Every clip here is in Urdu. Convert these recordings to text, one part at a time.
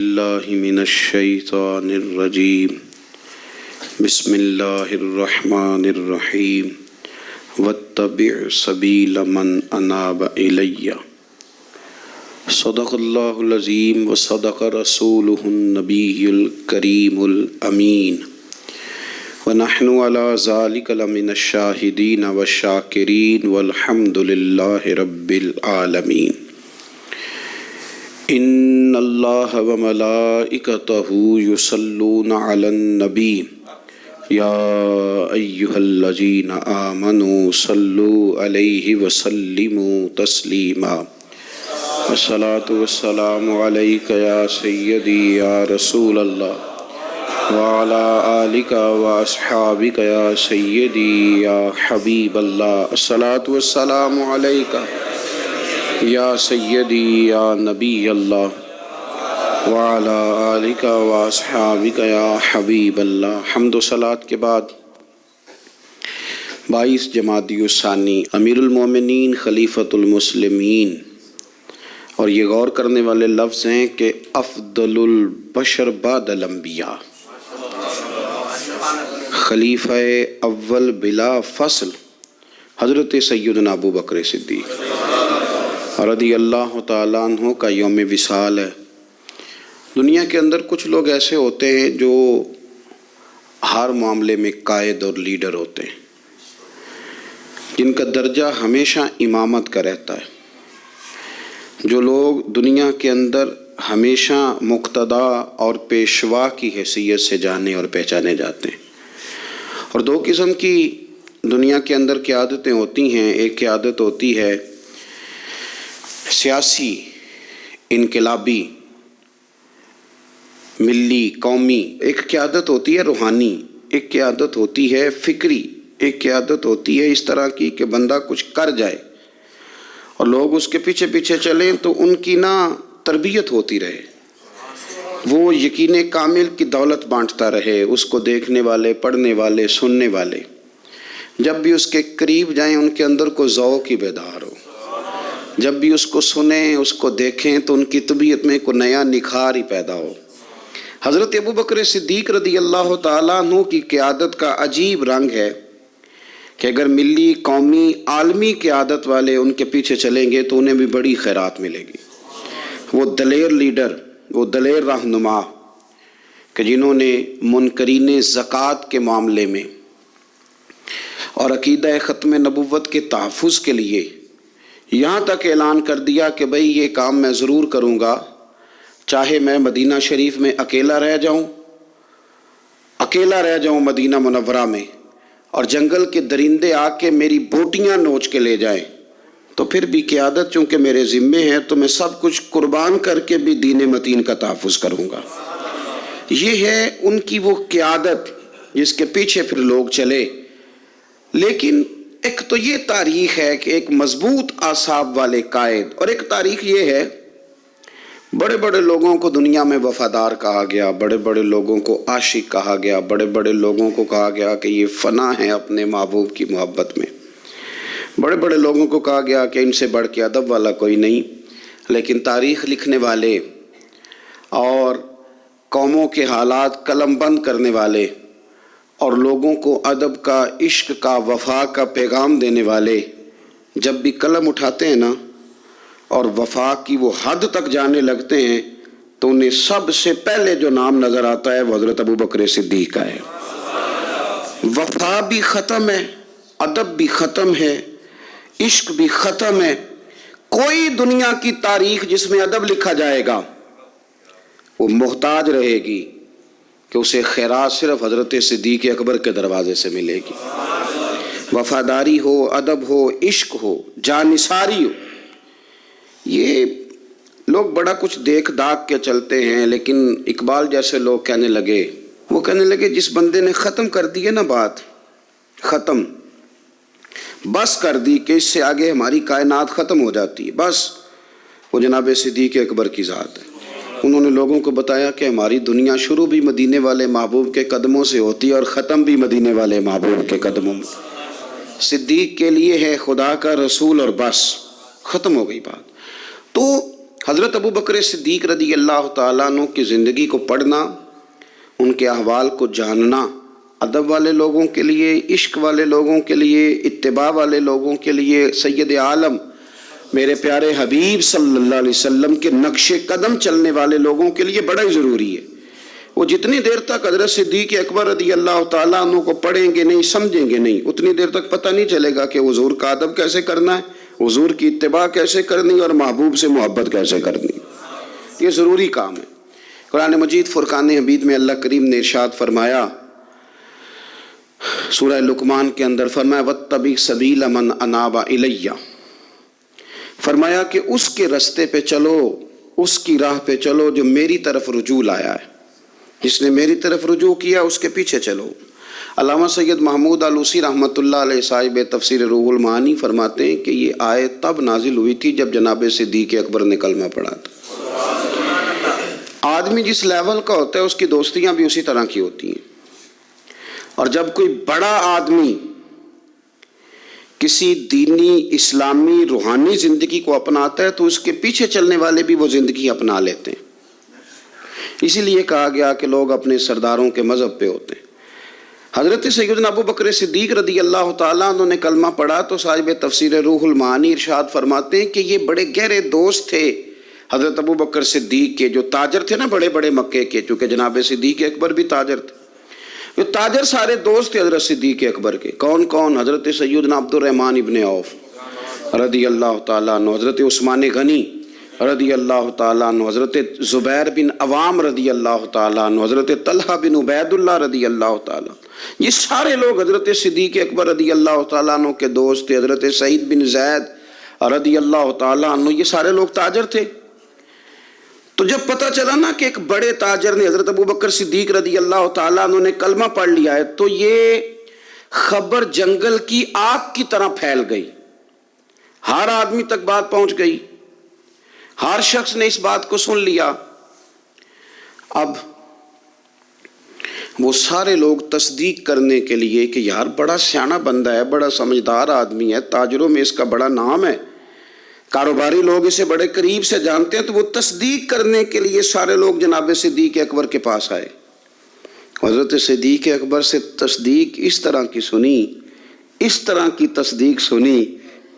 اللہ من الشیطان الرجیم بسم اللہ الرحمن الرحیم واتبع سبیل من اناب الی صدق اللہ العظیم وصدق رسولہ النبی الکریم الامین ونحن علی ذلک لمن الشاہدین والشاکرین والحمد للہ رب العالمین۔ ان اللہ وملائکتہ یصلون علی النبی یا ایہا الذین آمنوا صلوا علیہ وسلموا تسلیما۔ الصلاۃ والسلام علیک یا سیدی یا رسول اللہ وعلی آلک واصحابک یا سیدی یا حبیب اللہ۔ الصلاۃ والسلام علیک یا سیدی یا نبی اللہ وعلی آلک واصحابک یا حبیب اللہ۔ حمد و صلاۃ کے بعد 22 جمادی الثانی امیر المومنین خلیفۃ المسلمین، اور یہ غور کرنے والے لفظ ہیں کہ افضل البشر بعد الانبیاء، خلیفہ اول بلا فصل حضرت سیدنا ابو بکر صدیق رضی اللہ تعالیٰ عنہ کا یوم وصال ہے۔ دنیا کے اندر کچھ لوگ ایسے ہوتے ہیں جو ہر معاملے میں قائد اور لیڈر ہوتے ہیں، جن کا درجہ ہمیشہ امامت کا رہتا ہے، جو لوگ دنیا کے اندر ہمیشہ مقتدا اور پیشوا کی حیثیت سے جانے اور پہچانے جاتے ہیں۔ اور دو قسم کی دنیا کے اندر قیادتیں ہوتی ہیں، ایک قیادت ہوتی ہے سیاسی، انقلابی، ملی، قومی، ایک قیادت ہوتی ہے روحانی، ایک قیادت ہوتی ہے فکری، ایک قیادت ہوتی ہے اس طرح کی کہ بندہ کچھ کر جائے اور لوگ اس کے پیچھے پیچھے چلیں تو ان کی تربیت ہوتی رہے، وہ یقین کامل کی دولت بانٹتا رہے، اس کو دیکھنے والے، پڑھنے والے، سننے والے جب بھی اس کے قریب جائیں ان کے اندر کو ذوق ہی بیدار ہو، جب بھی اس کو سنیں، اس کو دیکھیں تو ان کی طبیعت میں کوئی نیا نکھار ہی پیدا ہو۔ حضرت ابو بکر صدیق رضی اللہ تعالیٰ عنہ کی قیادت کا عجیب رنگ ہے کہ اگر ملی، قومی، عالمی قیادت والے ان کے پیچھے چلیں گے تو انہیں بھی بڑی خیرات ملے گی۔ وہ دلیر لیڈر، وہ دلیر رہنما کہ جنہوں نے منکرین زکوٰۃ کے معاملے میں اور عقیدہ ختم نبوت کے تحفظ کے لیے یہاں تک اعلان کر دیا کہ بھئی یہ کام میں ضرور کروں گا، چاہے میں مدینہ شریف میں اکیلا رہ جاؤں مدینہ منورہ میں، اور جنگل کے درندے آ کے میری بوٹیاں نوچ کے لے جائیں، تو پھر بھی قیادت چونکہ میرے ذمے ہے تو میں سب کچھ قربان کر کے بھی دین متین کا تحفظ کروں گا۔ یہ ہے ان کی وہ قیادت جس کے پیچھے پھر لوگ چلے۔ لیکن ایک تو یہ تاریخ ہے کہ ایک مضبوط اعصاب والے قائد، اور ایک تاریخ یہ ہے بڑے بڑے لوگوں کو دنیا میں وفادار کہا گیا، بڑے بڑے لوگوں کو عاشق کہا گیا، بڑے بڑے لوگوں کو کہا گیا کہ یہ فنا ہے اپنے محبوب کی محبت میں، بڑے بڑے لوگوں کو کہا گیا کہ ان سے بڑھ کے ادب والا کوئی نہیں۔ لیکن تاریخ لکھنے والے اور قوموں کے حالات قلم بند کرنے والے اور لوگوں کو ادب کا، عشق کا، وفا کا پیغام دینے والے جب بھی قلم اٹھاتے ہیں اور وفا کی وہ حد تک جانے لگتے ہیں تو انہیں سب سے پہلے جو نام نظر آتا ہے وہ حضرت ابو بکر صدیق کا ہے۔ وفا بھی ختم ہے، ادب بھی ختم ہے، عشق بھی ختم ہے۔ کوئی دنیا کی تاریخ جس میں ادب لکھا جائے گا وہ محتاج رہے گی کہ اسے خیرات صرف حضرت صدیق اکبر کے دروازے سے ملے گی۔ وفاداری ہو، ادب ہو، عشق ہو، جانثاری ہو۔ یہ لوگ بڑا کچھ دیکھ داکھ کے چلتے ہیں، لیکن اقبال جیسے لوگ کہنے لگے جس بندے نے ختم کر دی ہے بات، ختم بس کر دی کہ اس سے آگے ہماری کائنات ختم ہو جاتی ہے، بس وہ جناب صدیق اکبر کی ذات ہے۔ انہوں نے لوگوں کو بتایا کہ ہماری دنیا شروع بھی مدینے والے محبوب کے قدموں سے ہوتی ہے اور ختم بھی مدینے والے محبوب کے قدموں میں۔ صدیق کے لیے ہے خدا کا رسول اور بس، ختم ہو گئی بات۔ تو حضرت ابو بکر صدیق رضی اللہ تعالیٰ عنہ کی زندگی کو پڑھنا، ان کے احوال کو جاننا، ادب والے لوگوں کے لیے، عشق والے لوگوں کے لیے، اتباع والے لوگوں کے لیے، سید عالم میرے پیارے حبیب صلی اللہ علیہ وسلم کے نقش قدم چلنے والے لوگوں کے لیے بڑا ہی ضروری ہے۔ وہ جتنی دیر تک حضرت صدیق اکبر رضی اللہ تعالیٰ عنہ کو پڑھیں گے نہیں، سمجھیں گے نہیں، اتنی دیر تک پتہ نہیں چلے گا کہ حضور کا ادب کیسے کرنا ہے، حضور کی اتباع کیسے کرنی اور محبوب سے محبت کیسے کرنی۔ یہ ضروری کام ہے۔ قرآن مجید فرقان حمید میں اللہ کریم نے ارشاد فرمایا، سورہ لقمان کے اندر فرمایا وَاتَّبِعْ سَبِيلَ مَنْ أَنَابَ إِلَيَّ، فرمایا کہ اس کے رستے پہ چلو، اس کی راہ پہ چلو جو میری طرف رجوع لایا ہے، جس نے میری طرف رجوع کیا اس کے پیچھے چلو۔ علامہ سید محمود آلوسی رحمۃ اللہ علیہ صاحب تفسیر روح المعانی فرماتے ہیں کہ یہ آیت تب نازل ہوئی تھی جب جناب صدیق اکبر نے کلمہ پڑھا تھا۔ آدمی جس لیول کا ہوتا ہے اس کی دوستیاں بھی اسی طرح کی ہوتی ہیں، اور جب کوئی بڑا آدمی کسی دینی اسلامی روحانی زندگی کو اپناتا ہے تو اس کے پیچھے چلنے والے بھی وہ زندگی اپنا لیتے ہیں۔ اسی لیے کہا گیا کہ لوگ اپنے سرداروں کے مذہب پہ ہوتے ہیں۔ حضرت سیدنا ابو بکر صدیق رضی اللہ تعالیٰ عنہ نے کلمہ پڑھا تو صاحب تفسیر روح المعانی ارشاد فرماتے ہیں کہ یہ بڑے گہرے دوست تھے حضرت ابو بکر صدیق کے، جو تاجر تھے نا بڑے بڑے مکے کے، چونکہ جناب صدیق اکبر بھی تاجر تھے۔ یہ تاجر سارے دوست تھے حضرت صدیق اکبر کے۔ کون کون؟ حضرت سیدنا عبد الرحمن ابن عوف رضی اللہ تعالیٰ عنہ، حضرت عثمان غنی رضی اللہ تعالیٰ عنہ، حضرت زبیر بن عوام رضی اللہ تعالیٰ عنہ، حضرت طلحہ بن عبید اللہ رضی اللہ تعالیٰ عنہ۔ یہ سارے لوگ حضرت صدیق اکبر رضی اللہ تعالیٰ عنہ کے دوست تھے۔ حضرت سعید بن زید رضی اللہ تعالیٰ عنہ، یہ سارے لوگ تاجر تھے۔ تو جب پتہ چلا نا کہ ایک بڑے تاجر نے، حضرت ابو بکر صدیق رضی اللہ تعالیٰ عنہ نے کلمہ پڑھ لیا ہے، تو یہ خبر جنگل کی آگ کی طرح پھیل گئی، ہر آدمی تک بات پہنچ گئی، ہر شخص نے اس بات کو سن لیا۔ اب وہ سارے لوگ تصدیق کرنے کے لیے کہ یار بڑا سیاںا بندہ ہے، بڑا سمجھدار آدمی ہے، تاجروں میں اس کا بڑا نام ہے، کاروباری لوگ اسے بڑے قریب سے جانتے ہیں، تو وہ تصدیق کرنے کے لیے سارے لوگ جناب صدیق اکبر کے پاس آئے۔ حضرت صدیق اکبر سے تصدیق اس طرح کی سنی، اس طرح کی تصدیق سنی،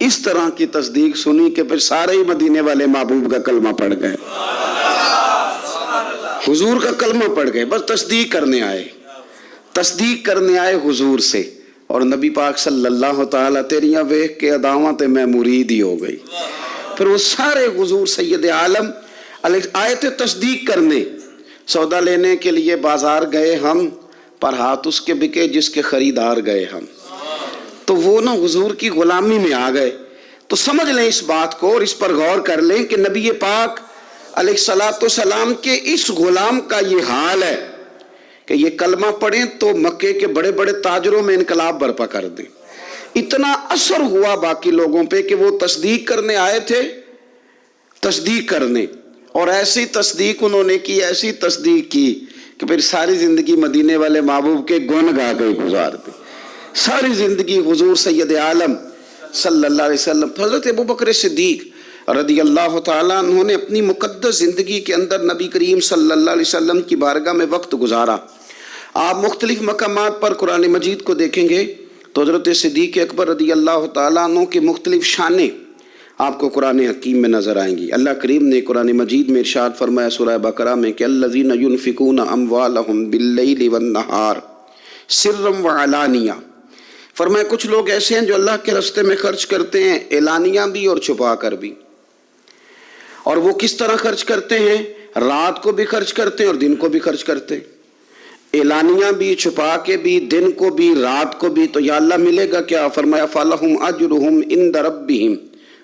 اس طرح کی تصدیق سنی کہ پھر سارے ہی مدینے والے محبوب کا کلمہ پڑھ گئے، حضور کا کلمہ پڑھ گئے، بس تصدیق کرنے آئے، تصدیق کرنے آئے حضور سے۔ اور نبی پاک صلی اللہ تعالیٰ تیریاں ویکھ کے اداواں تے میں مرید ہی ہو گئی۔ پھر وہ سارے حضور سید عالم آئے تھے تصدیق کرنے۔ سودا لینے کے لیے بازار گئے ہم، پر ہاتھ اس کے بکے جس کے خریدار گئے ہم۔ تو وہ نا حضور کی غلامی میں آ گئے۔ تو سمجھ لیں اس بات کو اور اس پر غور کر لیں کہ نبی پاک علیہ الصلاۃ والسلام کے اس غلام کا یہ حال ہے کہ یہ کلمہ پڑھیں تو مکے کے بڑے بڑے تاجروں میں انقلاب برپا کر دیں۔ اتنا اثر ہوا باقی لوگوں پہ کہ وہ تصدیق کرنے آئے تھے، تصدیق کرنے، اور ایسی تصدیق انہوں نے کی، ایسی تصدیق کی کہ پھر ساری زندگی مدینے والے محبوب کے گن گا کے گزار دی، ساری زندگی حضور سید عالم صلی اللہ علیہ وسلم۔ حضرت ابو بکر صدیق رضی اللہ تعالیٰ عنہ نے اپنی مقدس زندگی کے اندر نبی کریم صلی اللہ علیہ وسلم کی بارگاہ میں وقت گزارا۔ آپ مختلف مقامات پر قرآن مجید کو دیکھیں گے تو حضرت صدیق اکبر رضی اللہ تعالیٰ عنہ کی مختلف شانیں آپ کو قرآن حکیم میں نظر آئیں گی۔ اللہ کریم نے قرآن مجید میں ارشاد فرمایا سورہ بقرہ میں کہ الذین ينفقون اموالهم باللیل والنہار سرا وعلانیہ، فرمایا کچھ لوگ ایسے ہیں جو اللہ کے راستے میں خرچ کرتے ہیں، اعلانیہ بھی اور چھپا کر بھی۔ اور وہ کس طرح خرچ کرتے ہیں؟ رات کو بھی خرچ کرتے ہیں اور دن کو بھی خرچ کرتے ہیں، اعلانیہ بھی، چھپا کے بھی، دن کو بھی، رات کو بھی۔ تو یا اللہ ملے گا کیا؟ فرمایا فَلَهُمْ أَجْرُهُمْ عِنْدَ رَبِّهِمْ،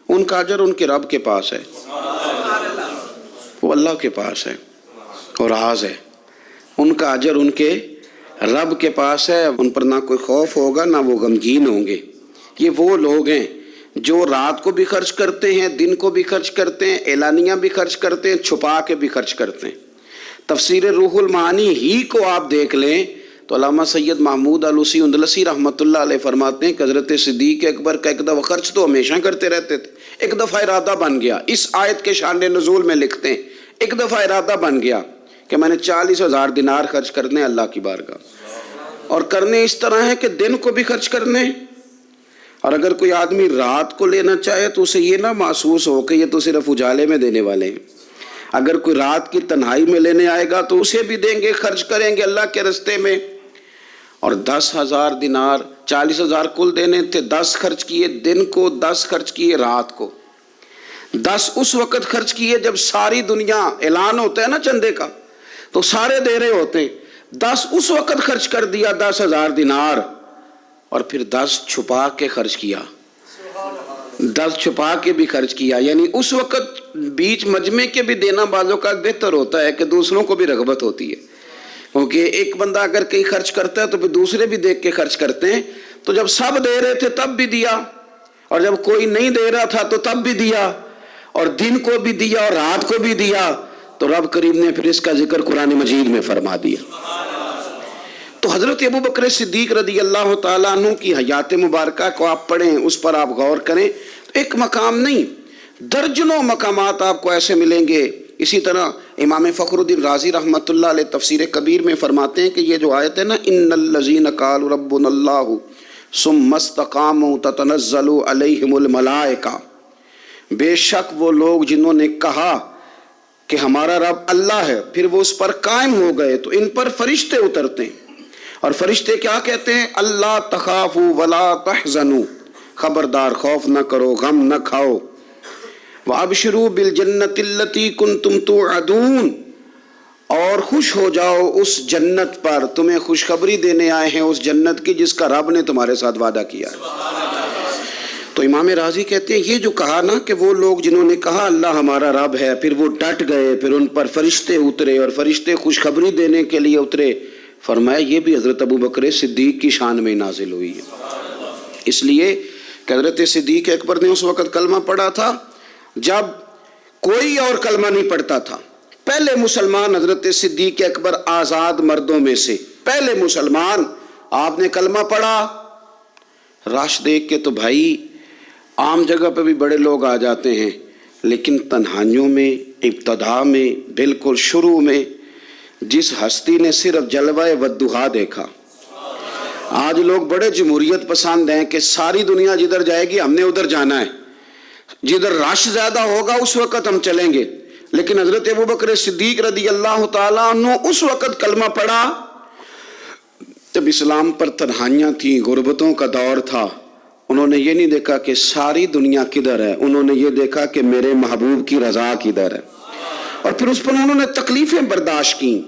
ان کا اجر ان کے رب کے پاس ہے، وہ اللہ کے پاس ہے اور راز ہے، ان کا اجر ان کے رب کے پاس ہے، ان پر نہ کوئی خوف ہوگا نہ وہ غمگین ہوں گے۔ یہ وہ لوگ ہیں جو رات کو بھی خرچ کرتے ہیں، دن کو بھی خرچ کرتے ہیں، اعلانیہ بھی خرچ کرتے ہیں، چھپا کے بھی خرچ کرتے ہیں۔ تفسیر روح المعانی ہی کو آپ دیکھ لیں تو علامہ سید محمود آلوسی اندلسی رحمۃ اللہ علیہ فرماتے ہیں کہ حضرت صدیق اکبر کا ایک دفعہ خرچ تو ہمیشہ کرتے رہتے تھے، ایک دفعہ ارادہ بن گیا، اس آیت کے شان نزول میں لکھتے ہیں ایک دفعہ ارادہ بن گیا کہ میں نے 40,000 دینار خرچ کرنے اللہ کی بارگاہ، اور کرنے اس طرح ہے کہ دن کو بھی خرچ کرنے، اور اگر کوئی آدمی رات کو لینا چاہے تو اسے یہ نہ محسوس ہو کہ یہ تو صرف اجالے میں دینے والے ہیں، اگر کوئی رات کی تنہائی میں لینے آئے گا تو اسے بھی دیں گے، خرچ کریں گے اللہ کے راستے میں۔ اور 10,000 دینار، 40,000 کل دینے تھے، 10 خرچ کیے دن کو، 10 خرچ کیے رات کو، 10 اس وقت خرچ کیے جب ساری دنیا اعلان ہوتا ہے نا چندے کا تو سارے دے رہے ہوتے ہیں، 10 اس وقت خرچ کر دیا 10,000 دینار، اور پھر 10 چھپا کے خرچ کیا، 10 چھپا کے بھی خرچ کیا، یعنی اس وقت بیچ مجمع کے بھی دینا بعضوں کا بہتر ہوتا ہے کہ دوسروں کو بھی رغبت ہوتی ہے، کیونکہ ایک بندہ اگر کہیں خرچ کرتا ہے تو پھر دوسرے بھی دیکھ کے خرچ کرتے ہیں، تو جب سب دے رہے تھے تب بھی دیا، اور جب کوئی نہیں دے رہا تھا تو تب بھی دیا، اور دن کو بھی دیا اور رات کو بھی دیا، تو رب کریم نے پھر اس کا ذکر قرآن مجید میں فرما دیا۔ تو حضرت ابو بکر صدیق رضی اللہ تعالیٰ عنہ کی حیات مبارکہ کو آپ پڑھیں، اس پر آپ غور کریں، ایک مقام نہیں درجنوں مقامات آپ کو ایسے ملیں گے۔ اسی طرح امام فخر الدین رازی رحمۃ اللہ علیہ تفسیر کبیر میں فرماتے ہیں کہ یہ جو آیت ہے نا، ان الذین قالوا ربنا اللہ ثم استقاموا تتنزل علیہم الملائکہ، بے شک وہ لوگ جنہوں نے کہا کہ ہمارا رب اللہ ہے، پھر وہ اس پر قائم ہو گئے تو ان پر فرشتے اترتے ہیں، اور فرشتے کیا کہتے ہیں؟ اللہ تخافوا ولا تحزنوا، خبردار خوف نہ کرو، غم نہ کھاؤ، وابشروا بالجنۃ التی کنتم توعدون، اور خوش ہو جاؤ اس جنت پر، تمہیں خوشخبری دینے آئے ہیں اس جنت کی جس کا رب نے تمہارے ساتھ وعدہ کیا ہے۔ تو امام راضی کہتے ہیں یہ جو کہا نا کہ وہ لوگ جنہوں نے کہا اللہ ہمارا رب ہے، پھر وہ ڈٹ گئے، پھر ان پر فرشتے اترے اور فرشتے خوشخبری دینے کے لیے اترے، فرمایا یہ بھی حضرت ابو بکر صدیق کی شان میں نازل ہوئی ہے۔ اس لیے کہ حضرت صدیق اکبر نے اس وقت کلمہ پڑھا تھا جب کوئی اور کلمہ نہیں پڑھتا تھا، پہلے مسلمان حضرت صدیق اکبر آزاد مردوں میں سے پہلے مسلمان، آپ نے کلمہ پڑھا، رش دیکھ کے تو بھائی عام جگہ پہ بھی بڑے لوگ آ جاتے ہیں، لیکن تنہائیوں میں ابتدا میں بالکل شروع میں جس ہستی نے صرف جلوہ والضحیٰ دیکھا، آج لوگ بڑے جمہوریت پسند ہیں کہ ساری دنیا جدھر جائے گی ہم نے ادھر جانا ہے، جدھر رش زیادہ ہوگا اس وقت ہم چلیں گے، لیکن حضرت ابو بکر صدیق رضی اللہ تعالیٰ عنہ اس وقت کلمہ پڑھا جب اسلام پر تنہائیاں تھیں، غربتوں کا دور تھا، انہوں نے یہ نہیں دیکھا کہ ساری دنیا کدھر ہے، انہوں نے یہ دیکھا کہ میرے محبوب کی رضا کدھر ہے، اور پھر اس پر انہوں نے تکلیفیں برداشت کی،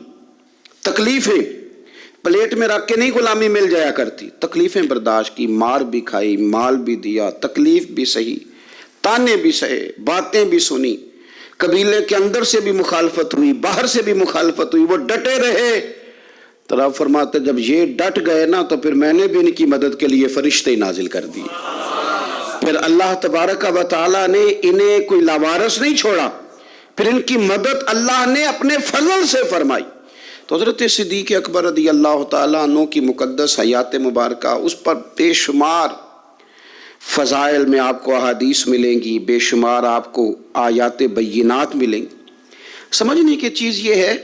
تکلیفیں پلیٹ میں رکھ کے نہیں غلامی مل جایا کرتی، تکلیفیں برداشت کی، مار بھی کھائی، مال بھی دیا، تکلیف بھی سہی، تانے بھی سہے، باتیں بھی سنی، قبیلے کے اندر سے بھی مخالفت ہوئی، باہر سے بھی مخالفت ہوئی، وہ ڈٹے رہے۔ تو رب فرماتے جب یہ ڈٹ گئے نا تو پھر میں نے بھی ان کی مدد کے لیے فرشتے نازل کر دیے، پھر اللہ تبارک و تعالیٰ نے انہیں کوئی لاوارث نہیں چھوڑا، پھر ان کی مدد اللہ نے اپنے فضل سے فرمائی۔ تو حضرت صدیق اکبر رضی اللہ تعالیٰ عنہ کی مقدس حیات مبارکہ، اس پر بے شمار فضائل میں آپ کو احادیث ملیں گی، بے شمار آپ کو آیات بینات ملیں گی۔ سمجھنے کی چیز یہ ہے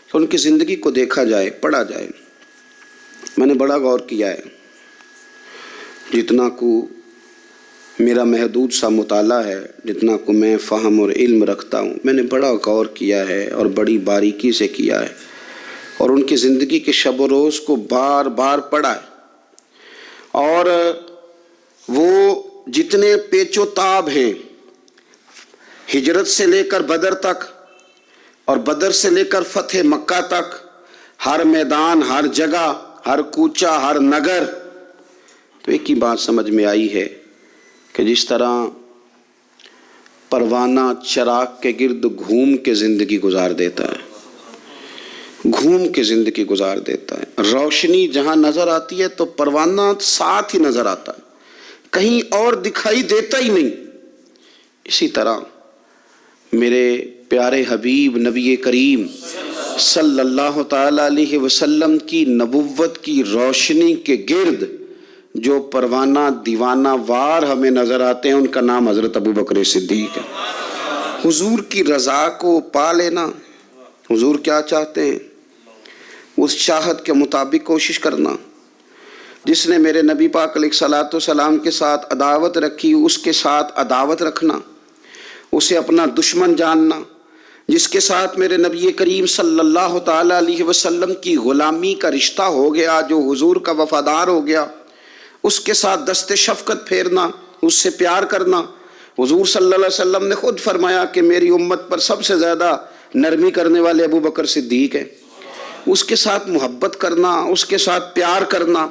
کہ ان کی زندگی کو دیکھا جائے، پڑھا جائے۔ میں نے بڑا غور کیا ہے، جتنا کو میرا محدود سا مطالعہ ہے، جتنا کو میں فہم اور علم رکھتا ہوں، میں نے بڑا غور کیا ہے اور بڑی باریکی سے کیا ہے، اور ان کی زندگی کے شب و روز کو بار بار پڑھا ہے، اور وہ جتنے پیچ و تاب ہیں ہجرت سے لے کر بدر تک اور بدر سے لے کر فتح مکہ تک، ہر میدان، ہر جگہ، ہر کوچہ، ہر نگر، تو ایک ہی بات سمجھ میں آئی ہے کہ جس طرح پروانہ چراغ کے گرد گھوم کے زندگی گزار دیتا ہے، گھوم کے زندگی گزار دیتا ہے، روشنی جہاں نظر آتی ہے تو پروانہ ساتھ ہی نظر آتا ہے، کہیں اور دکھائی دیتا ہی نہیں۔ اسی طرح میرے پیارے حبیب نبی کریم صلی اللہ تعالی علیہ وسلم کی نبوت کی روشنی کے گرد جو پروانہ دیوانہ وار ہمیں نظر آتے ہیں ان کا نام حضرت ابو بکر صدیق ہے۔ حضور کی رضا کو پا لینا، حضور کیا چاہتے ہیں اس چاہت کے مطابق کوشش کرنا۔ جس نے میرے نبی پاک علیہ الصلوۃ والسلام کے ساتھ عداوت رکھی اس کے ساتھ عداوت رکھنا، اسے اپنا دشمن جاننا۔ جس کے ساتھ میرے نبی کریم صلی اللہ تعالیٰ علیہ وسلم کی غلامی کا رشتہ ہو گیا، جو حضور کا وفادار ہو گیا، اس کے ساتھ دست شفقت پھیرنا، اس سے پیار کرنا۔ حضور صلی اللہ علیہ وسلم نے خود فرمایا کہ میری امت پر سب سے زیادہ نرمی کرنے والے ابو بکر صدیق ہیں۔ اس کے ساتھ محبت کرنا، اس کے ساتھ پیار کرنا،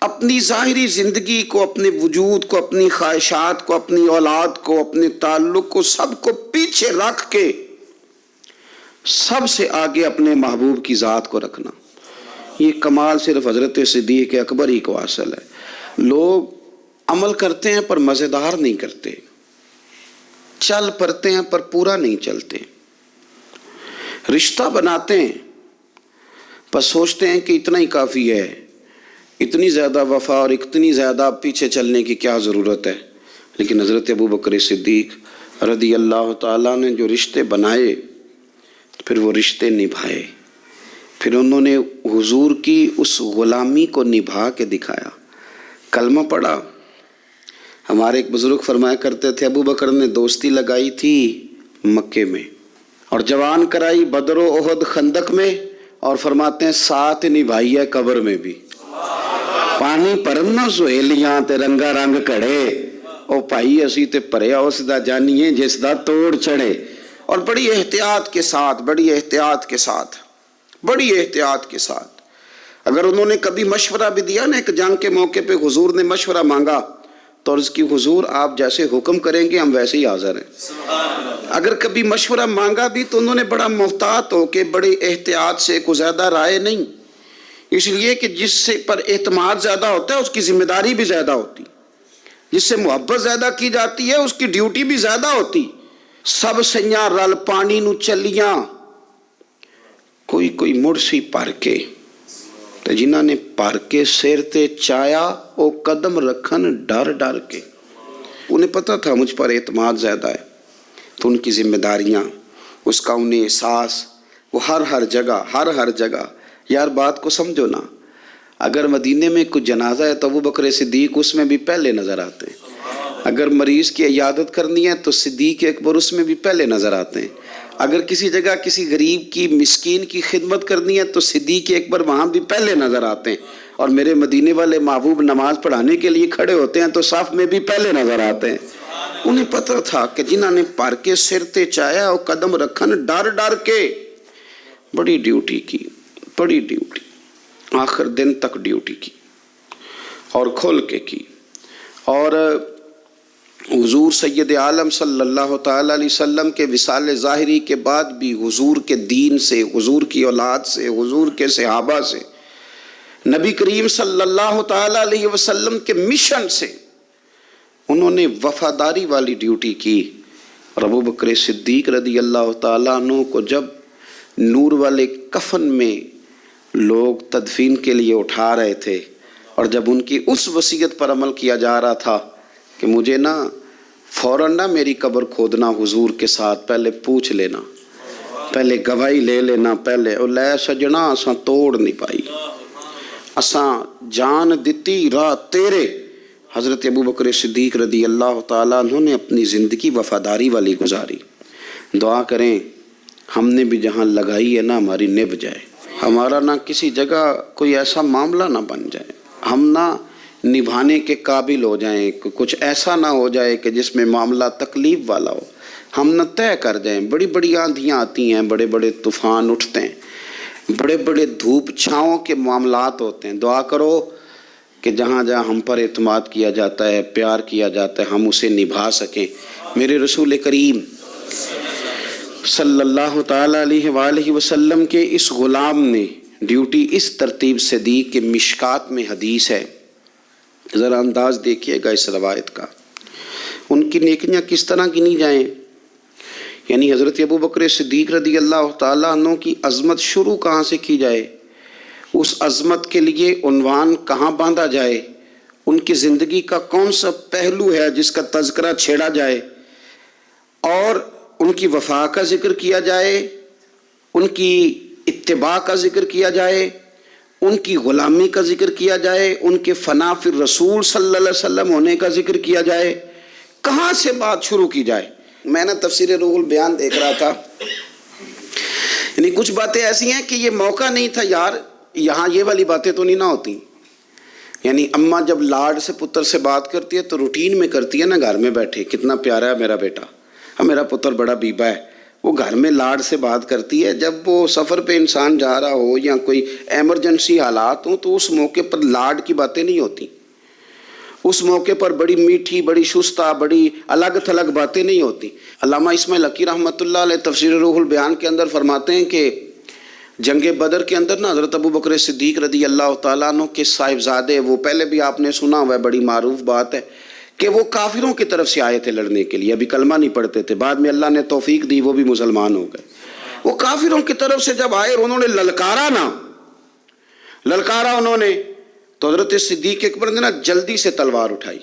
اپنی ظاہری زندگی کو، اپنے وجود کو، اپنی خواہشات کو، اپنی اولاد کو، اپنے تعلق کو، سب کو پیچھے رکھ کے سب سے آگے اپنے محبوب کی ذات کو رکھنا۔ یہ کمال صرف حضرت صدیق اکبر ہی کو حاصل ہے۔ لوگ عمل کرتے ہیں پر مزیدار نہیں کرتے، چل پڑتے ہیں پر پورا نہیں چلتے، رشتہ بناتے ہیں پر سوچتے ہیں کہ اتنا ہی کافی ہے، اتنی زیادہ وفا اور اتنی زیادہ پیچھے چلنے کی کیا ضرورت ہے۔ لیکن حضرت ابو بکر صدیق رضی اللہ تعالیٰ نے جو رشتے بنائے، پھر وہ رشتے نبھائے، پھر انہوں نے حضور کی اس غلامی کو نبھا کے دکھایا۔ کلمہ پڑھا۔ ہمارے ایک بزرگ فرمایا کرتے تھے ابو بکر نے دوستی لگائی تھی مکے میں اور جوان کرائی بدر و احد خندق میں، اور فرماتے ہیں ساتھ نبھائی ہے قبر میں بھی۔ پانی پرنا سہیلیاں تے رنگا رنگ کڑے، او پائی اسی تے پریا اس دا جانیے جس دا توڑ چڑھے۔ اور بڑی احتیاط کے ساتھ، بڑی احتیاط کے ساتھ، بڑی احتیاط کے ساتھ اگر انہوں نے کبھی مشورہ بھی دیا نا، ایک جنگ کے موقع پہ حضور نے مشورہ مانگا تو عرض کی حضور آپ جیسے حکم کریں گے ہم ویسے ہی حاضر ہیں۔ اگر کبھی مشورہ مانگا بھی تو انہوں نے بڑا محتاط ہو کے بڑی احتیاط سے، کوئی زیادہ رائے نہیں، اس لیے کہ جس سے پر اعتماد زیادہ ہوتا ہے اس کی ذمہ داری بھی زیادہ ہوتی، جس سے محبت زیادہ کی جاتی ہے اس کی ڈیوٹی بھی زیادہ ہوتی۔ سب سیاں رل پانی نو چلیاں، کوئی مڑ سی پر کے، تو جنہاں نے پر کے سر تے چایا او قدم رکھن ڈر ڈر کے۔ انہیں پتہ تھا مجھ پر اعتماد زیادہ ہے، تو ان کی ذمہ داریاں، اس کا انہیں احساس، وہ ہر جگہ۔ یار بات کو سمجھو نا، اگر مدینے میں کوئی جنازہ ہے تو ابو بکر صدیق اس میں بھی پہلے نظر آتے ہیں۔ اگر مریض کی عیادت کرنی ہے تو صدیق اکبر اس میں بھی پہلے نظر آتے ہیں۔ اگر کسی جگہ کسی غریب کی، مسکین کی خدمت کرنی ہے تو صدیق اکبر وہاں بھی پہلے نظر آتے ہیں۔ اور میرے مدینے والے محبوب نماز پڑھانے کے لیے کھڑے ہوتے ہیں تو صف میں بھی پہلے نظر آتے ہیں۔ انہیں پتہ تھا کہ جنہاں نے پر کے سر تے چایا اور قدم رکھن ڈر ڈر کے، بڑی ڈیوٹی کی، بڑی ڈیوٹی، آخر دن تک ڈیوٹی کی اور کھول کے کی۔ اور حضور سید عالم صلی اللہ تعالیٰ علیہ وسلم کے وصال ظاہری کے بعد بھی حضور کے دین سے، حضور کی اولاد سے، حضور کے صحابہ سے، نبی کریم صلی اللہ تعالیٰ علیہ وسلم کے مشن سے انہوں نے وفاداری والی ڈیوٹی کی۔ اور ابو بکر صدیق رضی اللہ تعالیٰ عنہ کو جب نور والے کفن میں لوگ تدفین کے لیے اٹھا رہے تھے، اور جب ان کی اس وصیت پر عمل کیا جا رہا تھا کہ مجھے نا فوراً نہ میری قبر کھودنا حضور کے ساتھ، پہلے پوچھ لینا، پہلے گواہی لے لینا، پہلے او لے سجنا اساں توڑ نہیں پائی، اساں جان دیتی راہ تیرے۔ حضرت ابو بکر صدیق رضی اللہ تعالیٰ عنہ نے اپنی زندگی وفاداری والی گزاری۔ دعا کریں ہم نے بھی جہاں لگائی ہے نا ہماری نبھ جائے، ہمارا نہ کسی جگہ کوئی ایسا معاملہ نہ بن جائے، ہم نہ نبھانے کے قابل ہو جائیں، کچھ ایسا نہ ہو جائے کہ جس میں معاملہ تکلیف والا ہو، ہم نہ طے کر جائیں۔ بڑی بڑی آندھیاں آتی ہیں، بڑے بڑے طوفان اٹھتے ہیں، بڑے بڑے دھوپ چھاؤں کے معاملات ہوتے ہیں۔ دعا کرو کہ جہاں جہاں ہم پر اعتماد کیا جاتا ہے، پیار کیا جاتا ہے، ہم اسے نبھا سکیں۔ میرے رسول کریم صلی اللہ تعالیٰ علیہ وآلہ وسلم کے اس غلام نے ڈیوٹی اس ترتیب سے دی کہ مشکات میں حدیث ہے، ذرا انداز دیکھیے گا اس روایت کا، ان کی نیکیاں کس طرح گنی جائیں۔ یعنی حضرت ابو بکر صدیق رضی اللہ تعالیٰ عنہ کی عظمت شروع کہاں سے کی جائے، اس عظمت کے لیے عنوان کہاں باندھا جائے، ان کی زندگی کا کون سا پہلو ہے جس کا تذکرہ چھیڑا جائے اور ان کی وفا کا ذکر کیا جائے، ان کی اتباع کا ذکر کیا جائے، ان کی غلامی کا ذکر کیا جائے، ان کے فنا فی الرسول صلی اللہ علیہ وسلم ہونے کا ذکر کیا جائے، کہاں سے بات شروع کی جائے؟ میں نے تفسیر روح البیان دیکھ رہا تھا، یعنی کچھ باتیں ایسی ہیں کہ یہ موقع نہیں تھا یار، یہاں یہ والی باتیں تو نہیں نہ ہوتی. یعنی اماں جب لاڈ سے پتر سے بات کرتی ہے تو روٹین میں کرتی ہے نا، گھر میں بیٹھے کتنا پیارا ہے میرا بیٹا، میرا پتر بڑا بیبا ہے، وہ گھر میں لاڈ سے بات کرتی ہے. جب وہ سفر پہ انسان جا رہا ہو یا کوئی ایمرجنسی حالات ہوں تو اس موقع پر لاڈ کی باتیں نہیں ہوتی، اس موقع پر بڑی میٹھی، بڑی شستہ، بڑی الگ تھلگ باتیں نہیں ہوتی. علامہ اسماعیل حقی رحمۃ اللہ علیہ تفسیر روح البیان کے اندر فرماتے ہیں کہ جنگ بدر کے اندر نا حضرت ابو بکر صدیق رضی اللہ تعالیٰ عنہ کے صاحبزادے، وہ پہلے بھی آپ نے سنا ہوا ہے، بڑی معروف بات ہے کہ وہ کافروں کی طرف سے آئے تھے لڑنے کے لیے، ابھی کلمہ نہیں پڑھتے تھے، بعد میں اللہ نے توفیق دی وہ بھی مسلمان ہو گئے. وہ کافروں کی طرف سے جب آئے اور انہوں نے للکارا انہوں نے، تو حضرت صدیق اکبر نے نا جلدی سے تلوار اٹھائی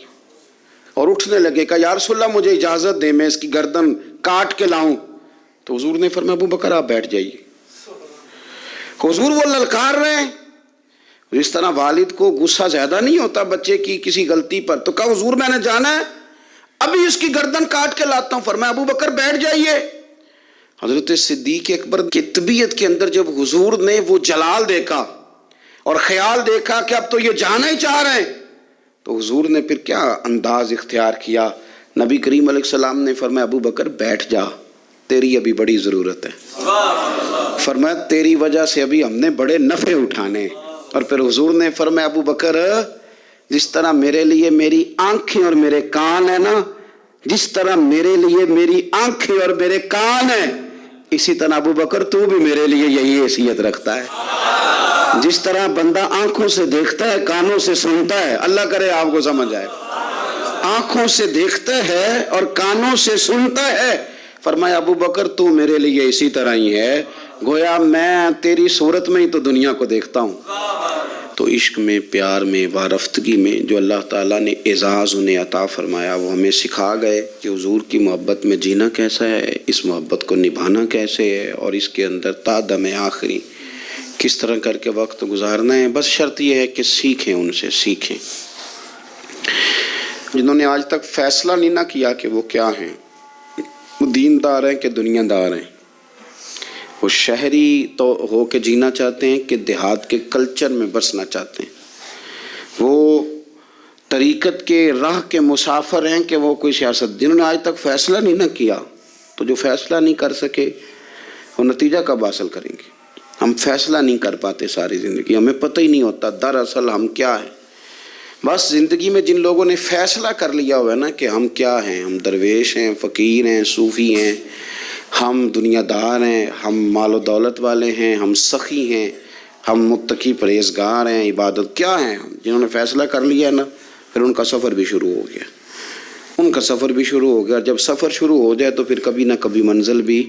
اور اٹھنے لگے، کہا یا رسول اللہ مجھے اجازت دے میں اس کی گردن کاٹ کے لاؤں. تو حضور نے فرمایا ابو بکر آپ بیٹھ جائیے. حضور وہ للکار رہے ہیں، اس طرح والد کو غصہ زیادہ نہیں ہوتا بچے کی کسی غلطی پر، تو کہا حضور میں نے جانا ہے، ابھی اس کی گردن کاٹ کے لاتا ہوں. فرمایا ابو بکر بیٹھ جائیے. حضرت صدیق اکبر کی طبیعت کے اندر جب حضور نے وہ جلال دیکھا اور خیال دیکھا کہ اب تو یہ جانا ہی چاہ رہے ہیں، تو حضور نے پھر کیا انداز اختیار کیا. نبی کریم علیہ السلام نے فرمایا ابو بکر بیٹھ جا، تیری ابھی بڑی ضرورت ہے. فرمایا تیری وجہ سے ابھی ہم نے بڑے نفع اٹھانے. اور پھر حضور نے فرمایا ابو بکر جس طرح میرے لیے میری آنکھیں اور میرے کان ہیں نا، جس طرح میرے لیے میری آنکھیں اور میرے کان ہیں، اسی طرح ابو بکر تو بھی میرے لیے یہی حیثیت رکھتا ہے. جس طرح بندہ آنکھوں سے دیکھتا ہے کانوں سے سنتا ہے، اللہ کرے آپ کو سمجھ آئے، آنکھوں سے دیکھتا ہے اور کانوں سے سنتا ہے. فرمایا ابو بکر تو میرے لیے اسی طرح ہی ہے، گویا میں تیری صورت میں ہی تو دنیا کو دیکھتا ہوں. تو عشق میں، پیار میں، وارفتگی میں جو اللہ تعالیٰ نے اعزاز انہیں عطا فرمایا وہ ہمیں سکھا گئے کہ حضور کی محبت میں جینا کیسا ہے، اس محبت کو نبھانا کیسے ہے، اور اس کے اندر تا دم آخری کس طرح کر کے وقت گزارنا ہے. بس شرط یہ ہے کہ سیکھیں، ان سے سیکھیں. جنہوں نے آج تک فیصلہ نہیں نہ کیا کہ وہ کیا ہیں، وہ دیندار ہیں کہ دنیا دار ہیں، وہ شہری تو ہو کے جینا چاہتے ہیں کہ دیہات کے کلچر میں بسنا چاہتے ہیں، وہ طریقت کے راہ کے مسافر ہیں کہ وہ کوئی سیاست. جنہوں نے آج تک فیصلہ نہیں نہ کیا تو جو فیصلہ نہیں کر سکے وہ نتیجہ کب حاصل کریں گے؟ ہم فیصلہ نہیں کر پاتے ساری زندگی، ہمیں پتہ ہی نہیں ہوتا دراصل ہم کیا ہیں. بس زندگی میں جن لوگوں نے فیصلہ کر لیا ہوا ہے نا کہ ہم کیا ہیں، ہم درویش ہیں، فقیر ہیں، صوفی ہیں، ہم دنیا دار ہیں، ہم مال و دولت والے ہیں، ہم سخی ہیں، ہم متقی پرہیزگار ہیں، عبادت کیا ہیں ہم، جنہوں نے فیصلہ کر لیا ہے نا، پھر ان کا سفر بھی شروع ہو گیا، ان کا سفر بھی شروع ہو گیا. جب سفر شروع ہو جائے تو پھر کبھی نہ کبھی منزل بھی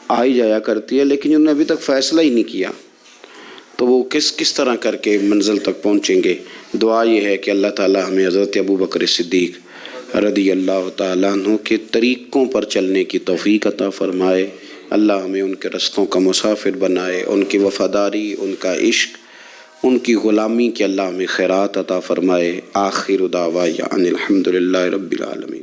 آ ہی جایا کرتی ہے. لیکن جنہوں نے ابھی تک فیصلہ ہی نہیں کیا تو وہ کس طرح کر کے منزل تک پہنچیں گے. دعا یہ ہے کہ اللہ تعالی ہمیں حضرت ابو بکر صدیق رضی اللہ تعالیٰ عنہ کے طریقوں پر چلنے کی توفیق عطا فرمائے. اللہ ہمیں ان کے رستوں کا مسافر بنائے، ان کی وفاداری، ان کا عشق، ان کی غلامی کے اللہ ہمیں خیرات عطا فرمائے. آخر دعوانا ان الحمد للہ رب العالمین.